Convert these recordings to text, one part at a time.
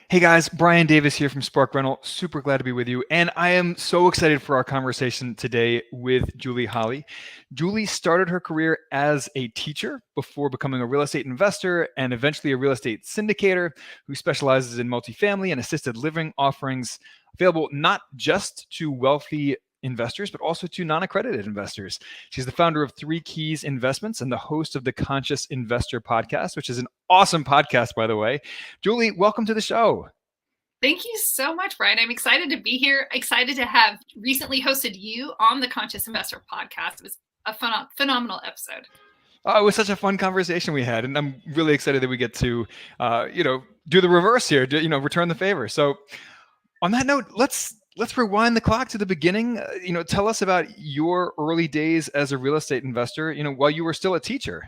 Hey guys, Brian Davis here from Spark Rental. Super glad to be with you. And I am so excited for our conversation today with Julie Holly. Julie started her career as a teacher before becoming a real estate investor and eventually a real estate syndicator who specializes in multifamily and assisted living offerings available not just to wealthy investors, but also to non-accredited investors. She's the founder of Three Keys Investments and the host of the Conscious Investor podcast, which is an awesome podcast, by the way. Julie, welcome to the show. Thank you so much, Brian. I'm excited to be here. Excited to have recently hosted you on the Conscious Investor podcast. It was a phenomenal episode. Oh, it was such a fun conversation we had, and I'm really excited that we get to, do the reverse here, return the favor. So, on that note, let's rewind the clock to the beginning. Tell us about your early days as a real estate investor. While you were still a teacher.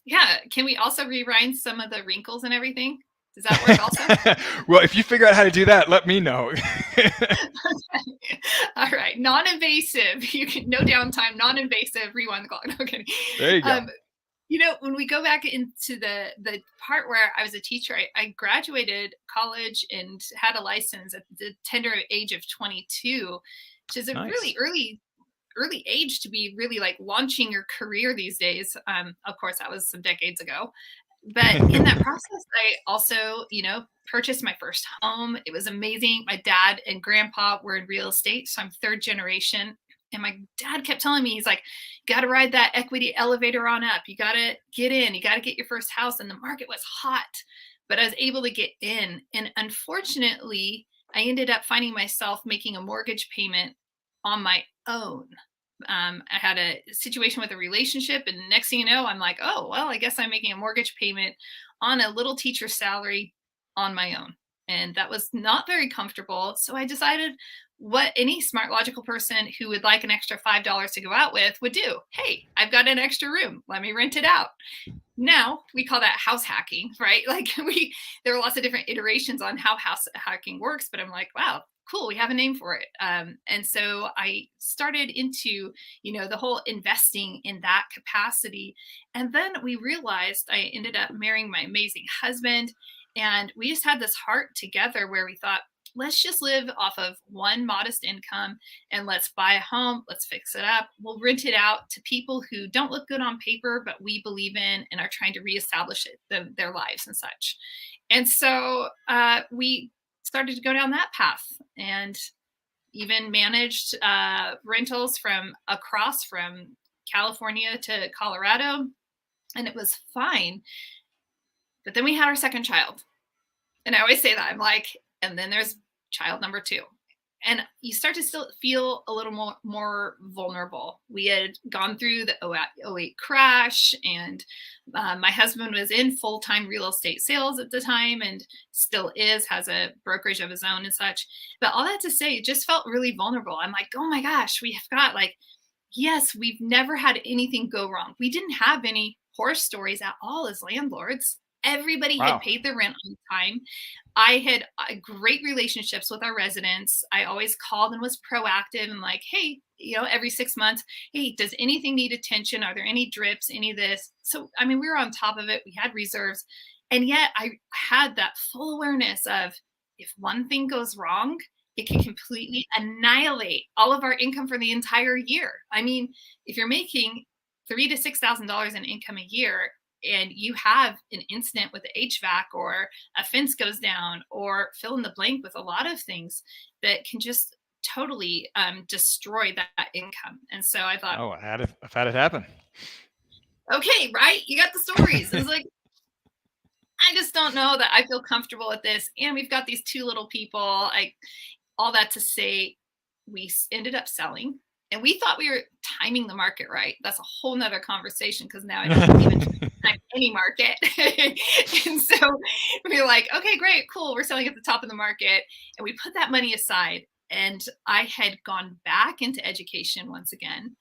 Yeah. Can we also rewind some of the wrinkles and everything? Does that work also? Well, if you figure out how to do that, let me know. Okay. All right. Non-invasive. You can no downtime. Non-invasive. Rewind the clock. No kidding. There you go. When we go back into the part where I was a teacher, I graduated college and had a license at the tender age of 22, which is a Nice. really early age to be really like launching your career these days. Of course, that was some decades ago. But in that process, I also, purchased my first home. It was amazing. My dad and grandpa were in real estate, so I'm third generation. And my dad kept telling me, he's like, got to ride that equity elevator on up. You got to get in. You got to get your first house. And the market was hot, but I was able to get in. And unfortunately, I ended up finding myself making a mortgage payment on my own. I had a situation with a relationship, and next thing you know, I'm like, oh, well, I guess I'm making a mortgage payment on a little teacher salary on my own. And that was not very comfortable. So I decided what any smart, logical person who would like an extra $5 to go out with would do. Hey, I've got an extra room. Let me rent it out. Now we call that house hacking, right? Like there are lots of different iterations on how house hacking works, but I'm like, wow, cool, we have a name for it. And so I started into, the whole investing in that capacity. And then we realized I ended up marrying my amazing husband. And we just had this heart together where we thought, let's just live off of one modest income and let's buy a home. Let's fix it up. We'll rent it out to people who don't look good on paper, but we believe in and are trying to reestablish their lives and such. And so we started to go down that path and even managed rentals from across from California to Colorado. And it was fine. But then we had our second child. And I always say that. I'm like, and then there's child number 2. And you start to still feel a little more vulnerable. We had gone through the 08 crash, and my husband was in full-time real estate sales at the time and still is, has a brokerage of his own and such. But all that to say, it just felt really vulnerable. I'm like, oh my gosh, we have got yes, we've never had anything go wrong. We didn't have any horror stories at all as landlords. Everybody had paid their rent on time. I had great relationships with our residents. I always called and was proactive and like, hey, every 6 months, hey, does anything need attention? Are there any drips, any of this? So, we were on top of it. We had reserves. And yet I had that full awareness of if one thing goes wrong, it can completely annihilate all of our income for the entire year. If you're making $3,000 to $6,000 in income a year, and you have an incident with the HVAC or a fence goes down or fill in the blank with a lot of things that can just totally destroy that income. And so I thought, I've had it happen. Okay, right? You got the stories. It's like, I just don't know that I feel comfortable with this. And we've got these 2 little people. All that to say, we ended up selling. And we thought we were timing the market right. That's a whole nother conversation because now I don't even time any market. And so we were like, okay, great, cool. We're selling at the top of the market. And we put that money aside. And I had gone back into education once again.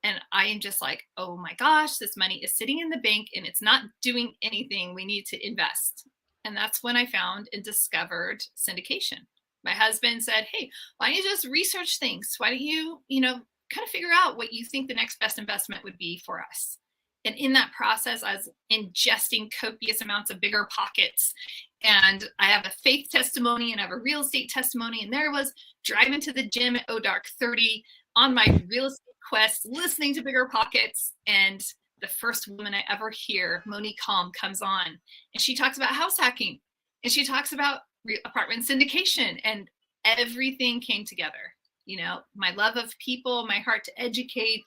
And I am just like, oh my gosh, this money is sitting in the bank and it's not doing anything. We need to invest. And that's when I found and discovered syndication. My husband said, hey, why don't you just research things? Why don't you, kind of figure out what you think the next best investment would be for us? And in that process, I was ingesting copious amounts of bigger pockets. And I have a faith testimony and I have a real estate testimony. And there I was driving to the gym at Dark 30 on my real estate quest, listening to Bigger Pockets. And the first woman I ever hear, Monique Calm, comes on and she talks about house hacking and she talks about apartment syndication, and everything came together. You know, my love of people, my heart to educate,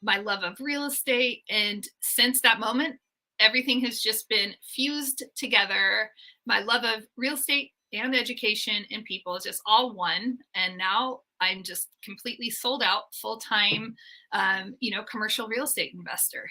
my love of real estate. And since that moment, everything has just been fused together. My love of real estate and education and people is just all one. And now I'm just completely sold out, full time, commercial real estate investor.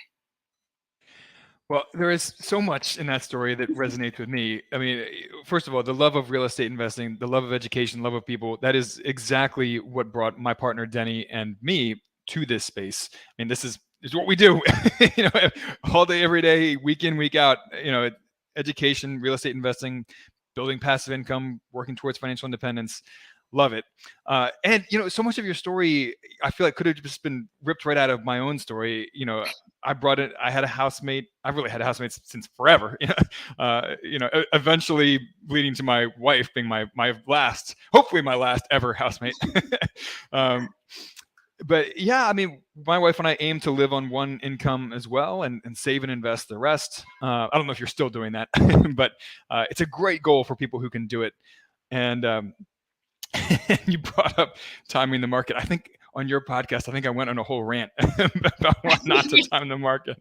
Well, there is so much in that story that resonates with me. I mean, first of all, the love of real estate investing, the love of education, love of people, that is exactly what brought my partner Denny and me to this space. I mean, this is what we do, all day, every day, week in, week out, education, real estate investing, building passive income, working towards financial independence. Love it. And, so much of your story, I feel like could have just been ripped right out of my own story. I had a housemate. I've really had a housemate since forever, eventually leading to my wife being my hopefully my last ever housemate. But yeah, I mean, my wife and I aim to live on one income as well and save and invest the rest. I don't know if you're still doing that, but it's a great goal for people who can do it. And you brought up timing the market. I think on your podcast, I think I went on a whole rant about why not to time the market.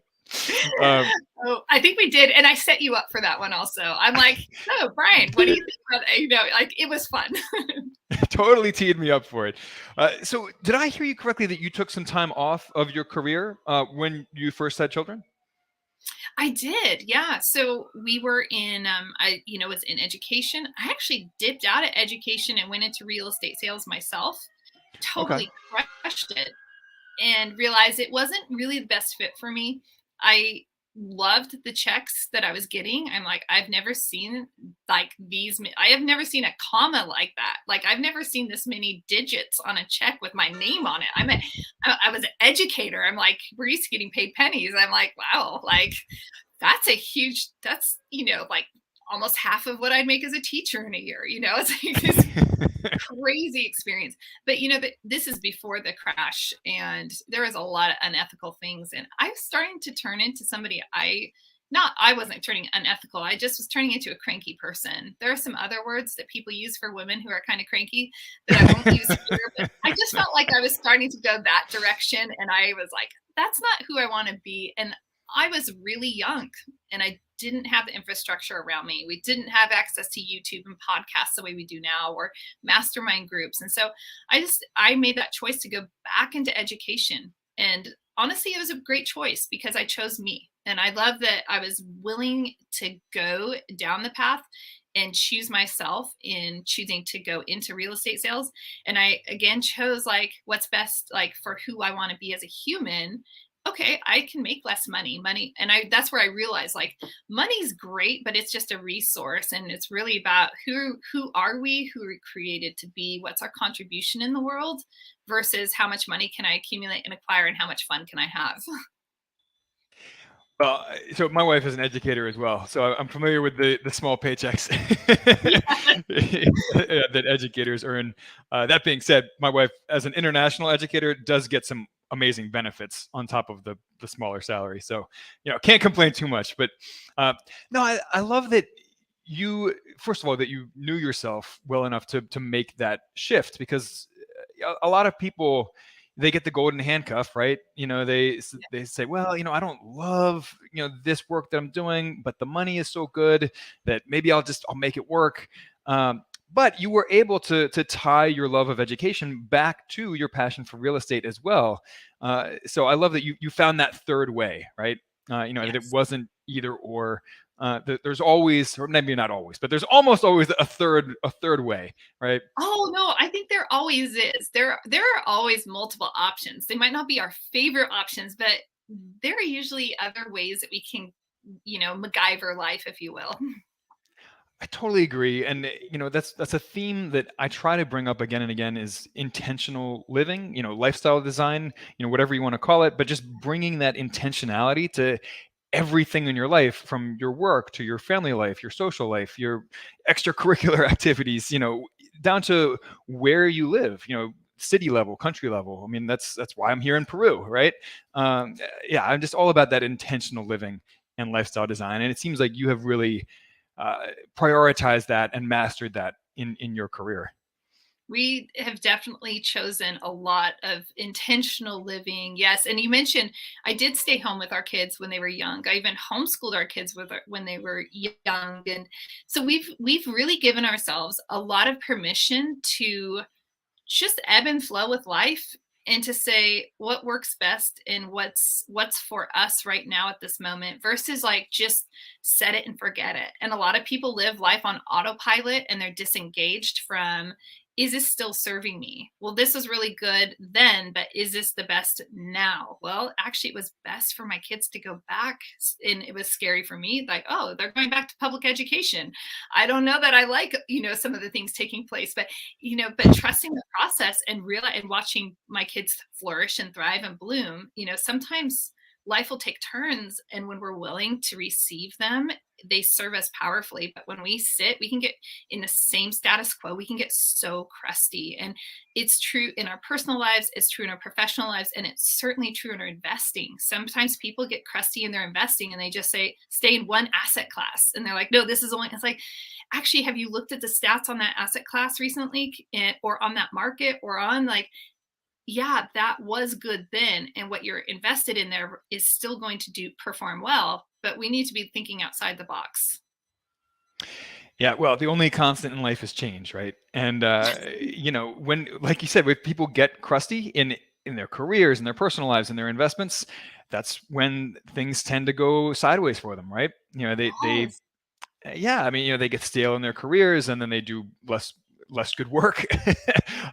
I think we did. And I set you up for that one also. I'm like, oh, Brian, what do you think about, it was fun. Totally teed me up for it. So did I hear you correctly that you took some time off of your career when you first had children? I did, yeah. So we were in, was in education. I actually dipped out of education and went into real estate sales myself. Totally crushed it, and realized it wasn't really the best fit for me. I loved the checks that I was getting. I'm like, I've never seen like these. I have never seen a comma like that. Like I've never seen this many digits on a check with my name on it. I was an educator. I'm like, we're used to getting paid pennies. I'm like, wow, like that's like almost half of what I'd make as a teacher in a year. It's like this crazy experience. But this is before the crash, and there was a lot of unethical things, and I was starting to turn into somebody I wasn't turning unethical. I just was turning into a cranky person. There are some other words that people use for women who are kind of cranky that I won't use here, but I just felt like I was starting to go that direction, and I was like, that's not who I want to be. And I was really young, and I didn't have the infrastructure around me. We didn't have access to YouTube and podcasts the way we do now, or mastermind groups. And so I made that choice to go back into education. And honestly, it was a great choice because I chose me. And I love that I was willing to go down the path and choose myself in choosing to go into real estate sales. And I, again, chose like what's best, like for who I want to be as a human. Okay, I can make less money. And that's where I realized like money's great, but it's just a resource. And it's really about who are we, who we're created to be, what's our contribution in the world versus how much money can I accumulate and acquire and how much fun can I have. Well, so my wife is an educator as well, so I'm familiar with the small paychecks that educators earn. That being said, my wife, as an international educator, does get some amazing benefits on top of the smaller salary. So, can't complain too much. But no, I love that you, first of all, that you knew yourself well enough to make that shift, because a lot of people, they get the golden handcuff, right? They say, well, I don't love, this work that I'm doing, but the money is so good that maybe I'll make it work. But you were able to tie your love of education back to your passion for real estate as well. So I love that you found that third way, right? Yes. That it wasn't either or. There's always, or maybe not always, but there's almost always a third way, right? Oh no, I think there always is. There are always multiple options. They might not be our favorite options, but there are usually other ways that we can, MacGyver life, if you will. I totally agree, and that's a theme that I try to bring up again and again is intentional living, lifestyle design, whatever you want to call it, but just bringing that intentionality to everything in your life, from your work to your family life, your social life, your extracurricular activities, down to where you live, city level, country level. I mean, that's why I'm here in Peru, right? Um, yeah, I'm just all about that intentional living and lifestyle design, and it seems like you have really uh, prioritized that and mastered that in your career. We have definitely chosen a lot of intentional living. Yes, and you mentioned I did stay home with our kids when they were young. I even homeschooled our kids when they were young, and so we've really given ourselves a lot of permission to just ebb and flow with life and to say what works best and what's for us right now at this moment versus like just set it and forget it. And a lot of people live life on autopilot and they're disengaged from, is this still serving me? Well, this was really good then, but is this the best now? Well, actually it was best for my kids to go back, and it was scary for me, like, oh, they're going back to public education. I don't know that I like, some of the things taking place, but but trusting the process and realize and watching my kids flourish and thrive and bloom, sometimes life will take turns, and when we're willing to receive them, they serve us powerfully. But when we sit, we can get in the same status quo, we can get so crusty. And it's true in our personal lives, it's true in our professional lives, and it's certainly true in our investing. Sometimes people get crusty in their investing and they just say stay in one asset class, and they're like, no, this is only, it's like, actually, have you looked at the stats on that asset class recently, or on that market, or on like, yeah, that was good then, and what you're invested in there is still going to do perform well, but we need to be thinking outside the box. Yeah, well, the only constant in life is change, right? And when, like you said, when people get crusty in their careers, in their personal lives, in their investments, that's when things tend to go sideways for them, right? They Yes. yeah, I mean, they get stale in their careers, and then they do less good work.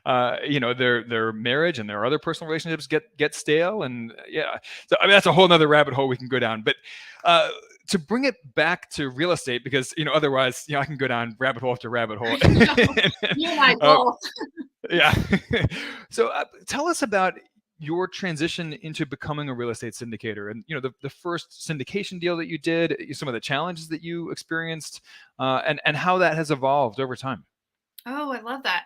Their marriage and their other personal relationships get stale, and yeah. So I mean, that's a whole nother rabbit hole we can go down. But uh, to bring it back to real estate, because otherwise, I can go down rabbit hole after rabbit hole. I know. You and I uh, both. yeah. So tell us about your transition into becoming a real estate syndicator, and the first syndication deal that you did, some of the challenges that you experienced, and how that has evolved over time. Oh, I love that.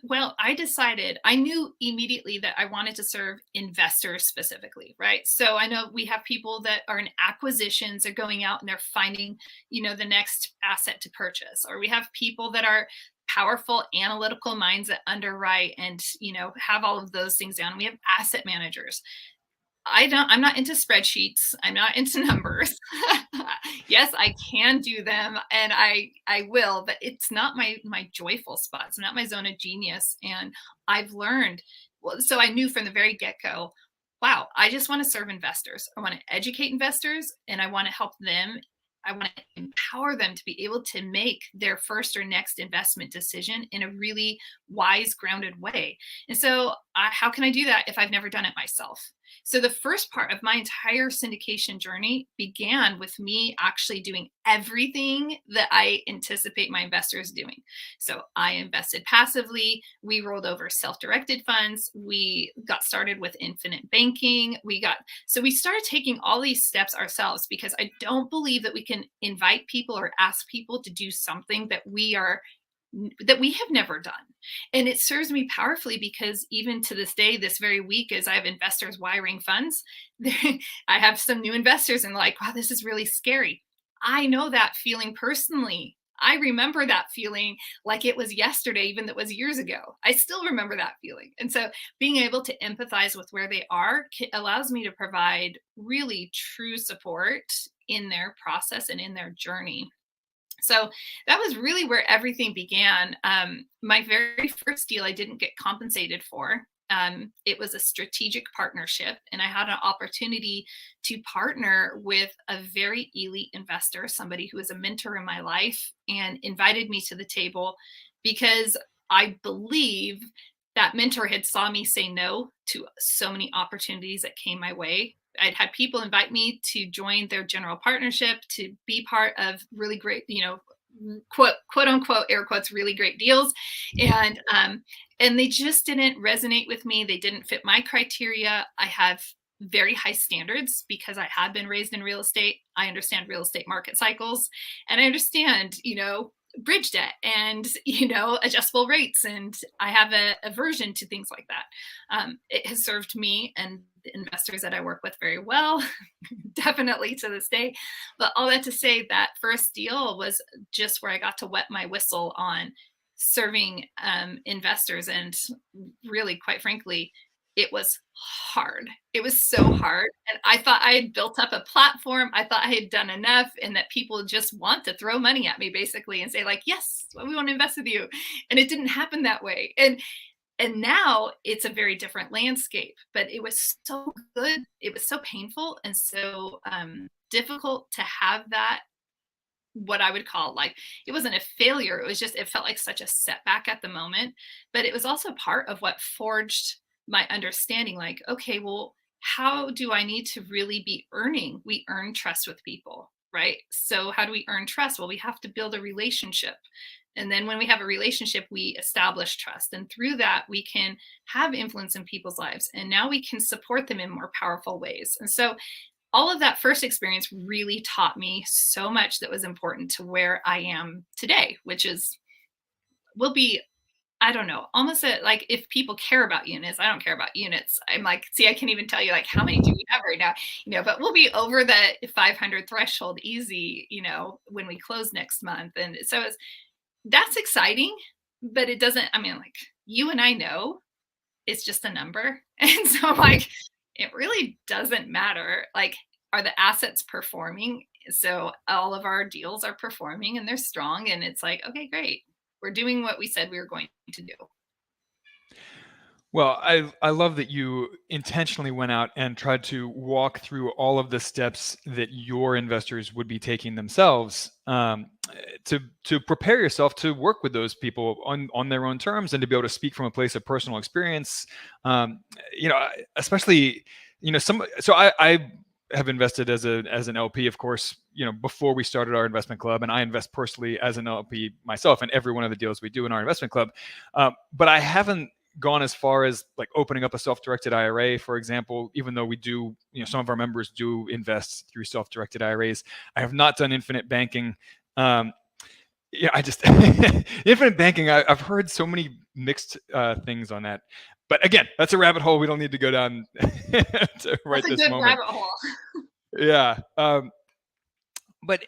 Well, I knew immediately that I wanted to serve investors specifically, right? So I know we have people that are in acquisitions, they're going out and they're finding, the next asset to purchase. Or we have people that are powerful analytical minds that underwrite and, have all of those things down. We have asset managers. I'm not into spreadsheets. I'm not into numbers. Yes, I can do them and I will, but it's not my joyful spot. It's not my zone of genius. And I've learned, well, so I knew from the very get-go, wow, I just want to serve investors. I want to educate investors and I want to help them. I want to empower them to be able to make their first or next investment decision in a really wise, grounded way. And so, how can I do that if I've never done it myself? So the first part of my entire syndication journey began with me actually doing everything that I anticipate my investors doing. So I invested passively. We rolled over self-directed funds. We got started with infinite banking. We started taking all these steps ourselves because I don't believe that we can invite people or ask people to do something that we have never done. And it serves me powerfully because even to this day, this very week, as I have investors wiring funds, I have some new investors and like, wow, this is really scary. I know that feeling personally. I remember that feeling like it was yesterday, even though it was years ago. I still remember that feeling. And so being able to empathize with where they are allows me to provide really true support in their process and in their journey. So that was really where everything began. My very first deal I didn't get compensated for. It was a strategic partnership, and I had an opportunity to partner with a very elite investor, somebody who was a mentor in my life, and invited me to the table because I believe that mentor had saw me say no to so many opportunities that came my way. I'd had people invite me to join their general partnership to be part of really great, quote unquote air quotes really great deals, and they just didn't resonate with me. They didn't fit my criteria. I have very high standards because I have been raised in real estate. I understand real estate market cycles, and I understand, bridge debt and, adjustable rates. And I have a aversion to things like that. It has served me and the investors that I work with very well, definitely to this day. But all that to say, that first deal was just where I got to wet my whistle on serving investors. And really, quite frankly, it was hard. It was so hard. And I thought I had built up a platform. I thought I had done enough and that people just want to throw money at me basically and say like, yes, we want to invest with you. And it didn't happen that way. And now it's a very different landscape, but it was so good. It was so painful and so difficult to have that, what I would call, like, it wasn't a failure. It was just, it felt like such a setback at the moment, but it was also part of what forged my understanding. Like, okay, well, how do I need to really be earning? We earn trust with people, right? So how do we earn trust? Well, we have to build a relationship. And then when we have a relationship, we establish trust. And through that, we can have influence in people's lives. And now we can support them in more powerful ways. And so all of that first experience really taught me so much that was important to where I am today, which is, will be, I don't know, almost like, if people care about units, I don't care about units. I'm like, see, I can't even tell you like how many do we have right now, but we'll be over the 500 threshold easy, when we close next month. And so that's exciting, but it doesn't, I mean, like, you and I know it's just a number. And so like, it really doesn't matter. Like, are the assets performing? So all of our deals are performing and they're strong. And it's like, okay, great. We're doing what we said we were going to do. Well, I love that you intentionally went out and tried to walk through all of the steps that your investors would be taking themselves, to prepare yourself to work with those people on their own terms and to be able to speak from a place of personal experience. Especially, So I have invested as an LP, of course, before we started our investment club, and I invest personally as an LP myself in every one of the deals we do in our investment club. But I haven't gone as far as like opening up a self-directed IRA, for example, even though we do, some of our members do invest through self-directed IRAs. I have not done infinite banking. I just infinite banking. I've heard so many mixed things on that, but again, that's a rabbit hole we don't need to go down right That's a this good moment. rabbit hole. Yeah. But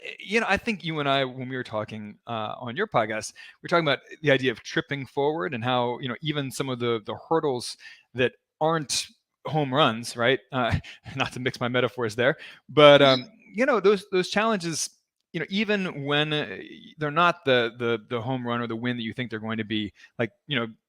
I think you and I, when we were talking on your podcast, we were talking about the idea of tripping forward and how even some of the hurdles that aren't home runs, right? Not to mix my metaphors there, but those challenges, even when they're not the home run or the win that you think they're going to be, like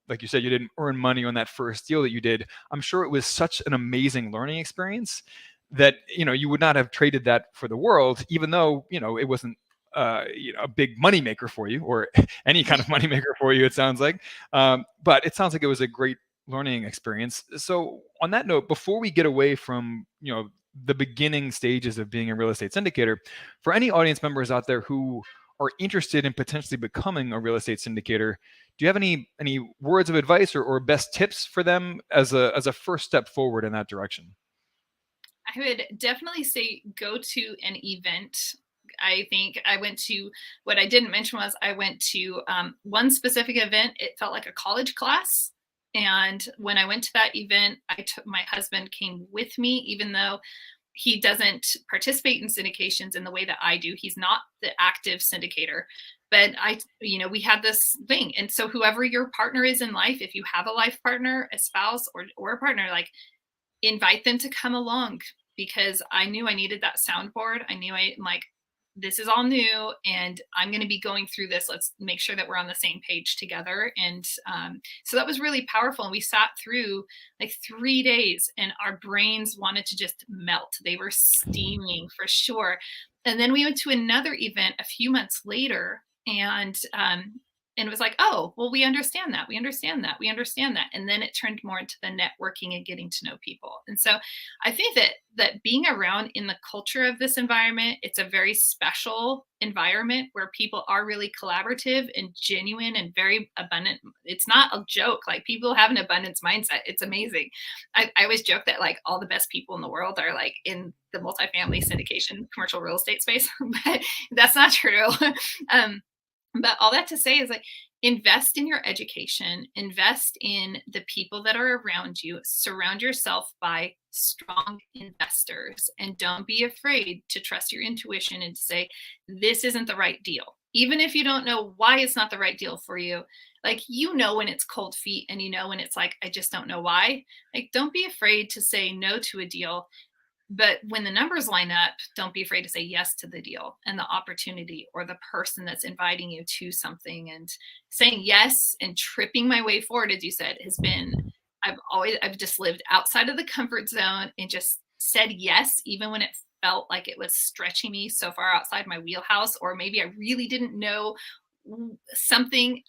like you said, you didn't earn money on that first deal that you did. I'm sure it was such an amazing learning experience that you would not have traded that for the world, even though it wasn't a big moneymaker for you or any kind of moneymaker for you. It sounds like, but it sounds like it was a great learning experience. So on that note, before we get away from the beginning stages of being a real estate syndicator, for any audience members out there who are interested in potentially becoming a real estate syndicator, do you have any words of advice or best tips for them as a first step forward in that direction? I would definitely say go to an event. I think I went to, what I didn't mention was I went to one specific event. It felt like a college class. And when I went to that event, my husband came with me, even though he doesn't participate in syndications in the way that I do. He's not the active syndicator. But we had this thing. And so whoever your partner is in life, if you have a life partner, a spouse, or a partner, like, invite them to come along, because I knew I needed that soundboard. I knew I'm like, this is all new and I'm going to be going through this. Let's make sure that we're on the same page together. And so that was really powerful. And we sat through like 3 days and our brains wanted to just melt. They were steaming for sure. And then we went to another event a few months later, and And it was like, oh, well, we understand that. We understand that. We understand that. And then it turned more into the networking and getting to know people. And so I think that being around in the culture of this environment, it's a very special environment where people are really collaborative and genuine and very abundant. It's not a joke. Like, people have an abundance mindset. It's amazing. I always joke that like all the best people in the world are like in the multifamily syndication commercial real estate space, but that's not true. um, but all that to say is like, invest in your education, invest in the people that are around you, surround yourself by strong investors, and don't be afraid to trust your intuition and to say, this isn't the right deal. Even if you don't know why it's not the right deal for you, like, when it's cold feet and when it's like, I just don't know why. Like, don't be afraid to say no to a deal, but when the numbers line up, don't be afraid to say yes to the deal and the opportunity or the person that's inviting you to something. And saying yes and tripping my way forward, as you said, has been, I've just lived outside of the comfort zone and just said yes, even when it felt like it was stretching me so far outside my wheelhouse, or maybe I really didn't know something.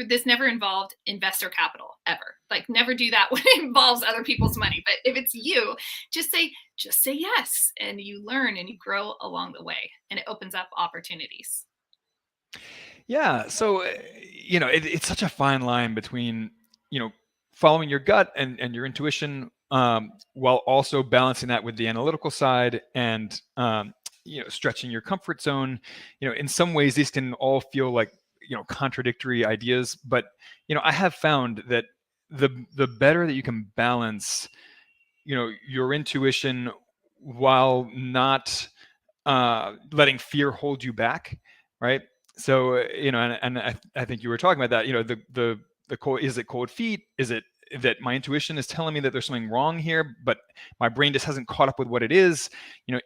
This never involved investor capital ever. Like, never do that when it involves other people's money. But if it's you, just say yes, and you learn and you grow along the way, and it opens up opportunities. Yeah. So, it's such a fine line between, following your gut and your intuition, while also balancing that with the analytical side and, stretching your comfort zone. In some ways, these can all feel like, contradictory ideas. But, I have found that the better that you can balance, your intuition while not letting fear hold you back, right? So, and I think you were talking about that. The cold, is it cold feet? Is it that my intuition is telling me that there's something wrong here, but my brain just hasn't caught up with what it is?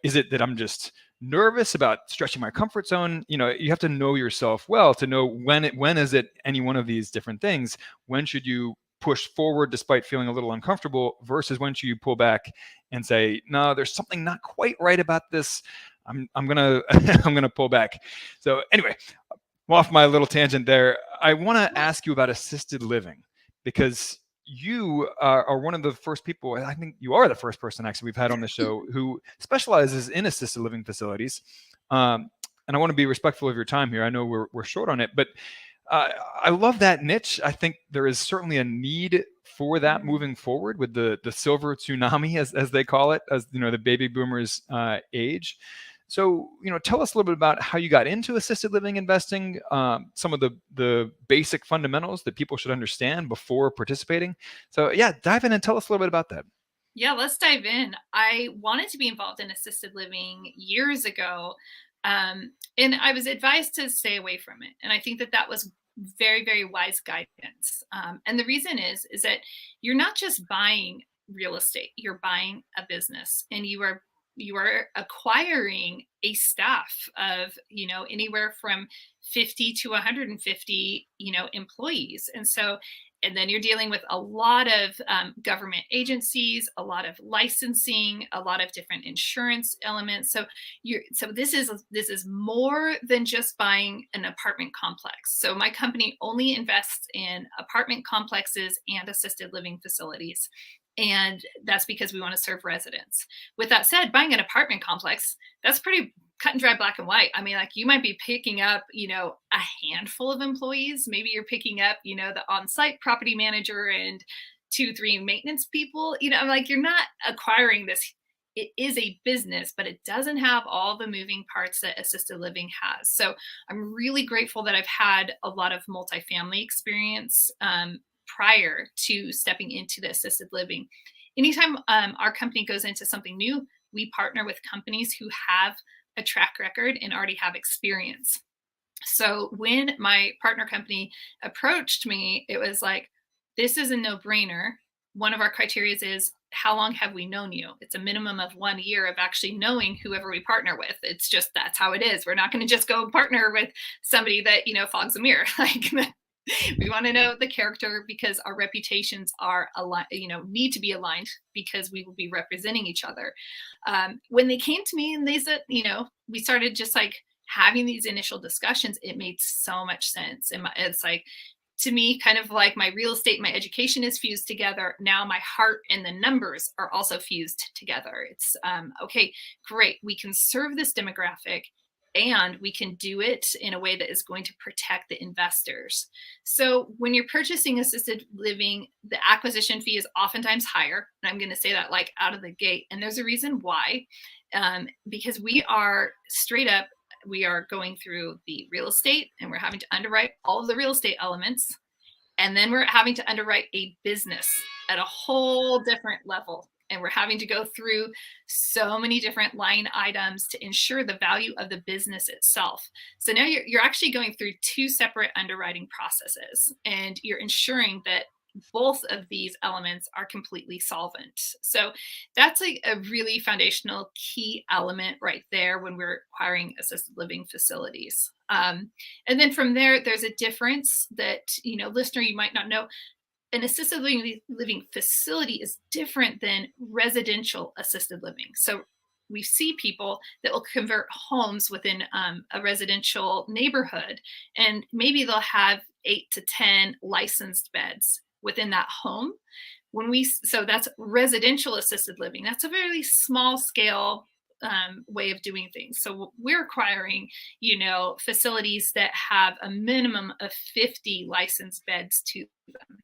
Is it that I'm just nervous about stretching my comfort zone? You have to know yourself well to know when is it any one of these different things. When should you push forward despite feeling a little uncomfortable, versus when should you pull back and say, no, there's something not quite right about this. I'm gonna I'm gonna pull back. So anyway, I'm off my little tangent there. I want to ask you about assisted living, because you are one of the first people. I think you are the first person actually we've had on the show who specializes in assisted living facilities. And I want to be respectful of your time here. I know we're short on it, but I love that niche. I think there is certainly a need for that moving forward with the silver tsunami, as they call it, as the baby boomers age. So, tell us a little bit about how you got into assisted living investing, some of the basic fundamentals that people should understand before participating. So, yeah, dive in and tell us a little bit about that. Yeah, let's dive in. I wanted to be involved in assisted living years ago, and I was advised to stay away from it. And I think that was very, very wise guidance. And the reason is that you're not just buying real estate; you're buying a business, and you are acquiring a staff of anywhere from 50 to 150 employees. And then you're dealing with a lot of government agencies, a lot of licensing, a lot of different insurance elements. So this is more than just buying an apartment complex. So my company only invests in apartment complexes and assisted living facilities. And that's because we want to serve residents. With that said, buying an apartment complex, that's pretty cut and dry, black and white. I mean, like, you might be picking up, a handful of employees. Maybe you're picking up, the on-site property manager and 2, 3 maintenance people. I'm like, you're not acquiring this. It is a business, but it doesn't have all the moving parts that assisted living has. So I'm really grateful that I've had a lot of multifamily experience prior to stepping into the assisted living. Anytime our company goes into something new, we partner with companies who have a track record and already have experience. So when my partner company approached me, it was like, this is a no-brainer. One of our criteria is, how long have we known you? It's a minimum of 1 year of actually knowing whoever we partner with. It's just, that's how it is. We're not going to just go partner with somebody that fogs a mirror. Like, we want to know the character, because our reputations are aligned, need to be aligned, because we will be representing each other. When they came to me and they said, we started just like having these initial discussions, it made so much sense. And it's like, to me, kind of like my real estate, my education is fused together. Now my heart and the numbers are also fused together. It's okay, great. We can serve this demographic and we can do it in a way that is going to protect the investors. So when you're purchasing assisted living, the acquisition fee is oftentimes higher. And I'm going to say that like out of the gate. And there's a reason why, because we are straight up, we are going through the real estate and we're having to underwrite all of the real estate elements. And then we're having to underwrite a business at a whole different level. And we're having to go through so many different line items to ensure the value of the business itself. So now you're actually going through two separate underwriting processes, and you're ensuring that both of these elements are completely solvent. So that's like a really foundational key element right there when we're acquiring assisted living facilities. And then from there, there's a difference that, listener, you might not know. An assisted living facility is different than residential assisted living. So we see people that will convert homes within a residential neighborhood, and maybe they'll have 8 to 10 licensed beds within that home. So that's residential assisted living. That's a very small scale way of doing things. So we're acquiring, facilities that have a minimum of 50 licensed beds to them.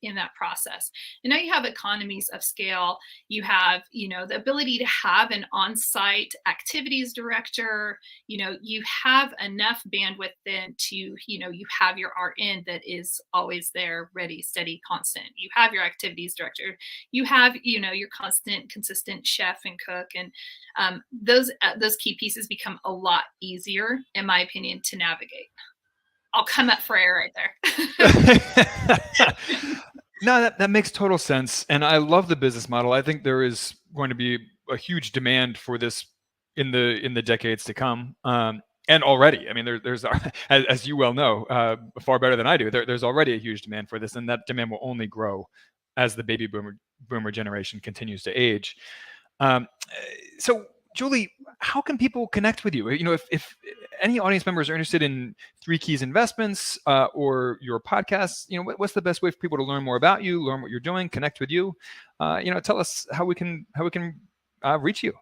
In that process. And now you have economies of scale. You have, the ability to have an on-site activities director. You have enough bandwidth then to, you have your RN that is always there, ready, steady, constant. You have your activities director. You have, your constant, consistent chef and cook. And those key pieces become a lot easier, in my opinion, to navigate. I'll come up for air right there. No, that makes total sense. And I love the business model. I think there is going to be a huge demand for this in the decades to come. And already, I mean, there's as you well know, far better than I do, there's already a huge demand for this, and that demand will only grow as the baby boomer generation continues to age. So Julie, how can people connect with you? If any audience members are interested in Three Keys Investments or your podcasts, what's the best way for people to learn more about you, learn what you're doing, connect with you? Tell us how we can reach you.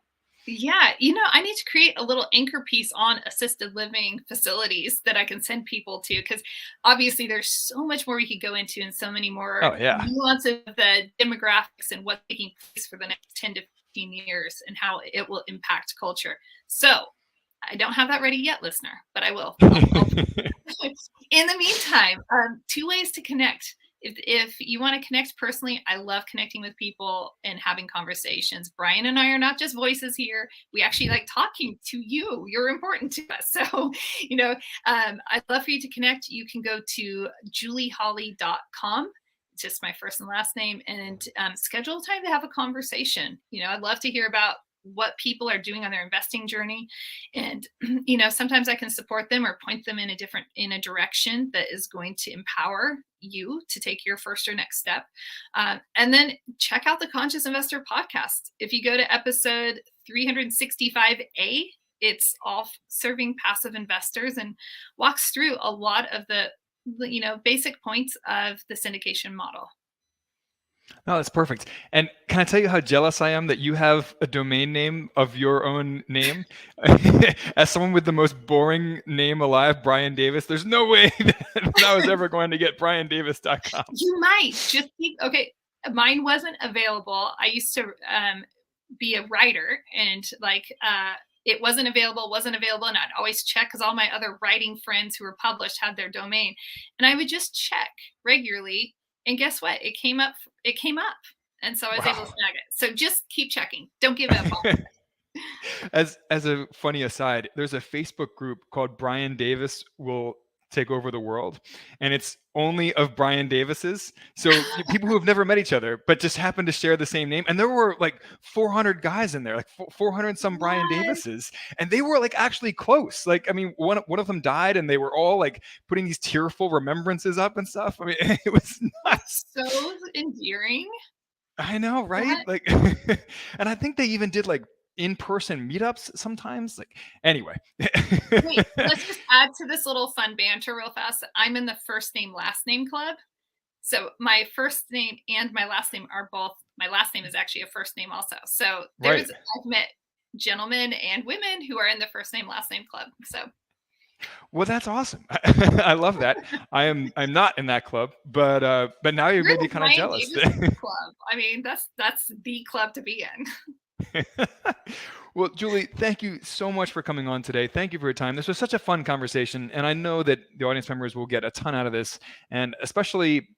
Yeah, I need to create a little anchor piece on assisted living facilities that I can send people to, because obviously there's so much more we could go into and so many more nuances of the demographics and what's taking place for the next 10 to 15 years and how it will impact culture. So I don't have that ready yet, listener, but I will. In the meantime, two ways to connect. If you want to connect personally, I love connecting with people and having conversations. Brian and I are not just voices here. We actually like talking to you. You're important to us. So, I'd love for you to connect. You can go to julieholly.com, just my first and last name, and schedule time to have a conversation. I'd love to hear about what people are doing on their investing journey. And, sometimes I can support them or point them in a direction that is going to empower you to take your first or next step. And then check out the Conscious Investor podcast. If you go to episode 365A, it's all serving passive investors and walks through a lot of the basic points of the syndication model. No, that's perfect. And can I tell you how jealous I am that you have a domain name of your own name? As someone with the most boring name alive, Brian Davis, there's no way that I was ever going to get briandavis.com. You might just okay. Mine wasn't available. I used to be a writer, and it wasn't available, and I'd always check because all my other writing friends who were published had their domain, and I would just check regularly. And guess what? It came up. And so I was able to snag it. So just keep checking. Don't give up on it. As a funny aside, there's a Facebook group called Brian Davis Will Take Over the World. And it's only of Brian Davises. So people who have never met each other, but just happen to share the same name. And there were like 400 guys in there, like 400 some Brian Davises. And they were like actually close. Like, I mean, one of them died and they were all like putting these tearful remembrances up and stuff. I mean, it was nuts. So endearing. I know, right? What? Like, and I think they even did like in-person meetups sometimes. Like, anyway. Wait, let's just add to this little fun banter real fast. I'm in the first name, last name club. So my first name and my last name are both, my last name is actually a first name also. So Right. I've met gentlemen and women who are in the first name, last name club. So Well, that's awesome. I love that. I'm not in that club, but now you're you're made me the kind of Brian jealous. Davis club. I mean, that's the club to be in. Well, Julie, thank you so much for coming on today. Thank you for your time. This was such a fun conversation, and I know that the audience members will get a ton out of this, and especially,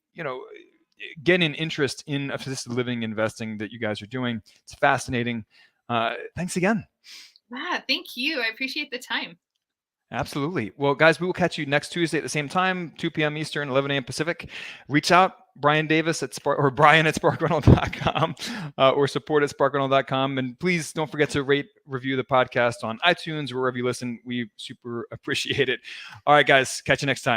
getting an interest in assisted living investing that you guys are doing. It's fascinating. Thanks again. Yeah, thank you. I appreciate the time. Absolutely. Well, guys, we will catch you next Tuesday at the same time, 2 p.m. Eastern, 11 a.m. Pacific. Reach out, Brian Davis at or Brian at sparkrental.com or support at sparkrental.com. And please don't forget to rate, review the podcast on iTunes or wherever you listen. We super appreciate it. All right, guys, catch you next time.